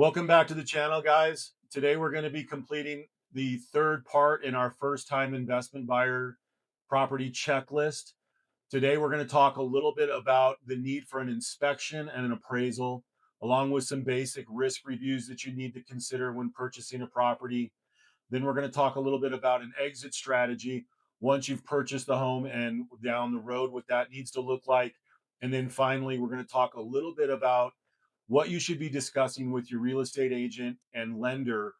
Welcome back to the channel, guys. Today we're going to be completing the third part in our first time investment buyer property checklist. Today we're going to talk a little bit about the need for an inspection and an appraisal, along with some basic risk reviews that you need to consider when purchasing a property. Then we're going to talk a little bit about an exit strategy once you've purchased the home and down the road, what that needs to look like. And then finally, we're going to talk a little bit about what you should be discussing with your real estate agent and lender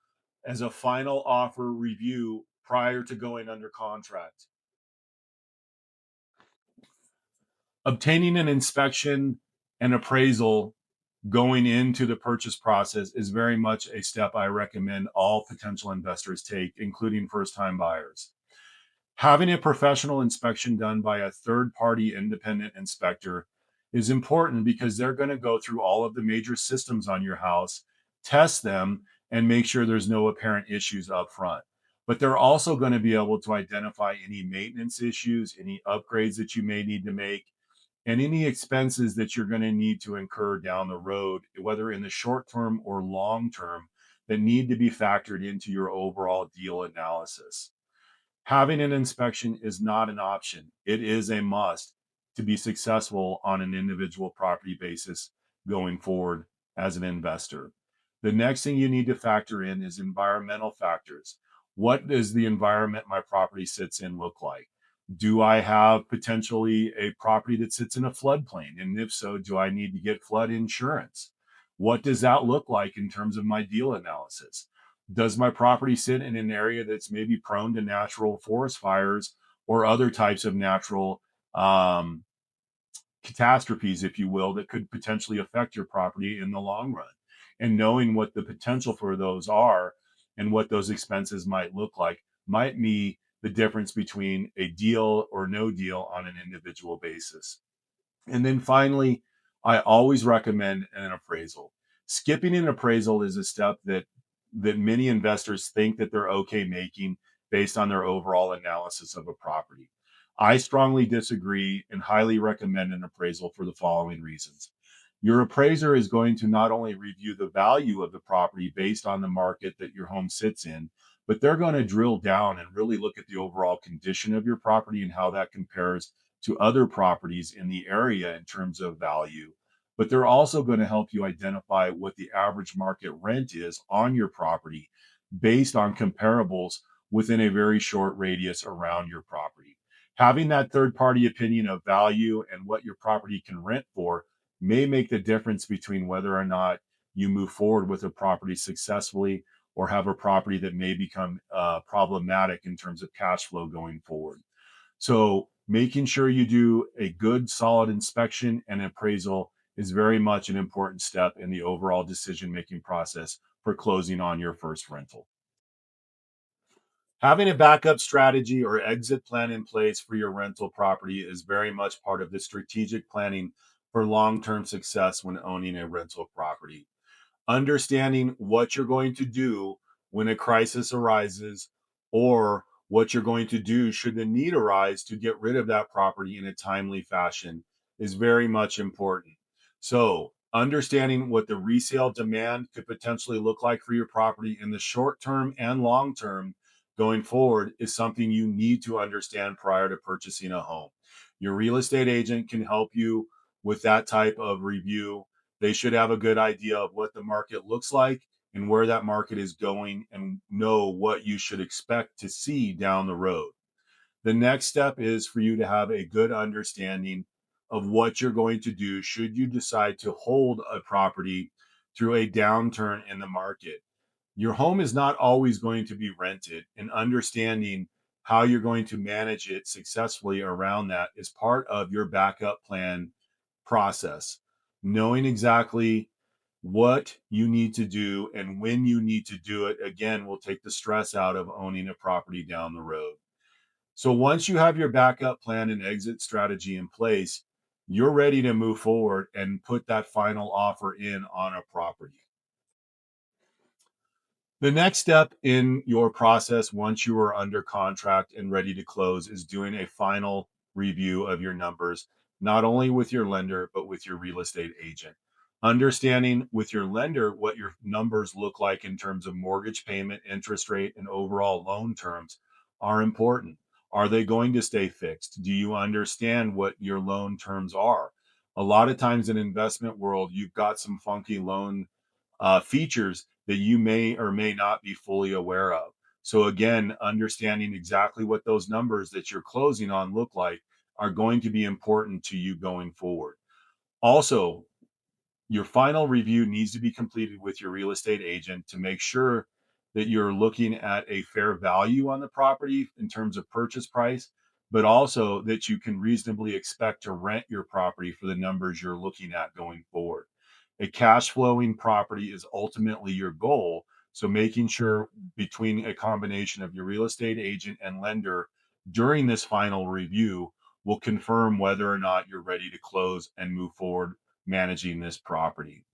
as a final offer review prior to going under contract. Obtaining an inspection and appraisal going into the purchase process is very much a step I recommend all potential investors take, including first time buyers. Having a professional inspection done by a third party independent inspector is important because they're going to go through all of the major systems on your house, test them, and make sure there's no apparent issues up front. But they're also going to be able to identify any maintenance issues, any upgrades that you may need to make, and any expenses that you're going to need to incur down the road, whether in the short term or long term, that need to be factored into your overall deal analysis. Having an inspection is not an option. It is a must to be successful on an individual property basis going forward as an investor. The next thing you need to factor in is environmental factors. What does the environment my property sits in look like? Do I have potentially a property that sits in a floodplain? And if so, do I need to get flood insurance? What does that look like in terms of my deal analysis? Does my property sit in an area that's maybe prone to natural forest fires or other types of natural catastrophes, if you will, that could potentially affect your property in the long run? And knowing what the potential for those are and what those expenses might look like might be the difference between a deal or no deal on an individual basis. And then finally, I always recommend an appraisal. Skipping an appraisal is a step that many investors think that they're okay making based on their overall analysis of a property. I strongly disagree and highly recommend an appraisal for the following reasons. Your appraiser is going to not only review the value of the property based on the market that your home sits in, but they're going to drill down and really look at the overall condition of your property and how that compares to other properties in the area in terms of value. But they're also going to help you identify what the average market rent is on your property based on comparables within a very short radius around your property. Having that third party opinion of value and what your property can rent for may make the difference between whether or not you move forward with a property successfully or have a property that may become problematic in terms of cash flow going forward. So making sure you do a good, solid inspection and appraisal is very much an important step in the overall decision-making process for closing on your first rental. Having a backup strategy or exit plan in place for your rental property is very much part of the strategic planning for long-term success when owning a rental property. Understanding what you're going to do when a crisis arises or what you're going to do should the need arise to get rid of that property in a timely fashion is very much important. So, understanding what the resale demand could potentially look like for your property in the short term and long term going forward is something you need to understand prior to purchasing a home. Your real estate agent can help you with that type of review. They should have a good idea of what the market looks like and where that market is going and know what you should expect to see down the road. The next step is for you to have a good understanding of what you're going to do should you decide to hold a property through a downturn in the market. Your home is not always going to be rented, and understanding how you're going to manage it successfully around that is part of your backup plan process. Knowing exactly what you need to do and when you need to do it, again, will take the stress out of owning a property down the road. So once you have your backup plan and exit strategy in place, you're ready to move forward and put that final offer in on a property. The next step in your process once you are under contract and ready to close is doing a final review of your numbers, not only with your lender, but with your real estate agent. Understanding with your lender what your numbers look like in terms of mortgage payment, interest rate, and overall loan terms are important. Are they going to stay fixed? Do you understand what your loan terms are? A lot of times in investment world, you've got some funky loan features that you may or may not be fully aware of. So again, understanding exactly what those numbers that you're closing on look like are going to be important to you going forward. Also, your final review needs to be completed with your real estate agent to make sure that you're looking at a fair value on the property in terms of purchase price, but also that you can reasonably expect to rent your property for the numbers you're looking at going forward. A cash flowing property is ultimately your goal. So, making sure between a combination of your real estate agent and lender during this final review will confirm whether or not you're ready to close and move forward managing this property.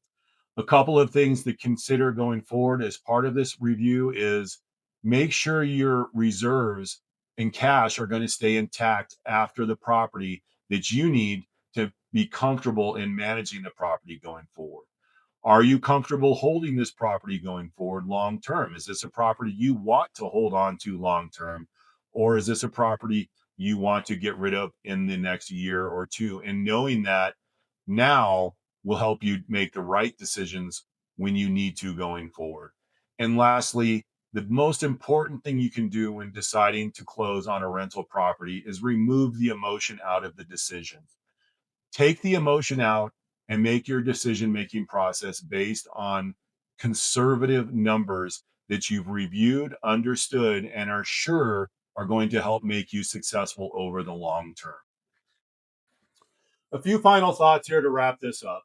A couple of things to consider going forward as part of this review is make sure your reserves and cash are going to stay intact after the property that you need to be comfortable in managing the property going forward. Are you comfortable holding this property going forward long term? Is this a property you want to hold on to long term? Or is this a property you want to get rid of in the next year or two? And knowing that now will help you make the right decisions when you need to going forward. And lastly, the most important thing you can do when deciding to close on a rental property is remove the emotion out of the decision. Take the emotion out and make your decision making process based on conservative numbers that you've reviewed, understood, and are sure are going to help make you successful over the long term. A few final thoughts here to wrap this up.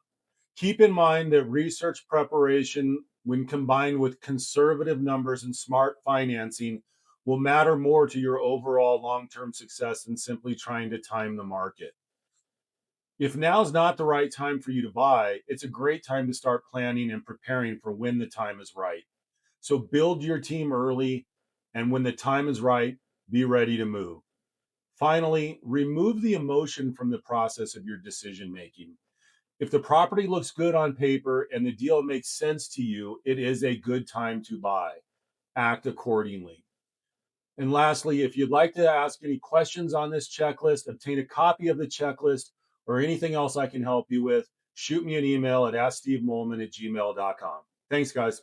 Keep in mind that research preparation, when combined with conservative numbers and smart financing, will matter more to your overall long term success than simply trying to time the market. If now's not the right time for you to buy, it's a great time to start planning and preparing for when the time is right. So build your team early, and when the time is right, be ready to move. Finally, remove the emotion from the process of your decision making. If the property looks good on paper and the deal makes sense to you, it is a good time to buy. Act accordingly. And lastly, if you'd like to ask any questions on this checklist, obtain a copy of the checklist, or anything else I can help you with, shoot me an email at askstevemolman@gmail.com. Thanks, guys.